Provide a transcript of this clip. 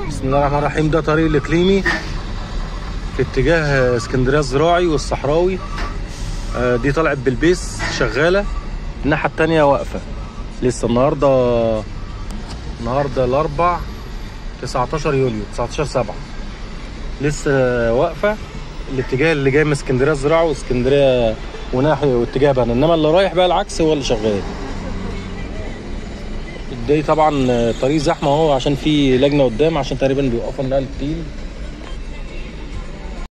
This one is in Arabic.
بسم الله الرحمن الرحيم. ده طريق الاقليمي في اتجاه اسكندريه الزراعي والصحراوي. دي طلعت بالبيس شغاله، الناحيه التانيه واقفه لسه. النهارده الاربع 19 يوليو 19/7 لسه واقفه. الاتجاه اللي جاي من اسكندريه الزراعي واسكندريه وناحيه واتجاه بنا، انما اللي رايح بقى العكس هو اللي شغال. دي طبعا طريق زحمه اهو، عشان في لجنه قدام، عشان تقريبا بيوقفوا النقل التقيل.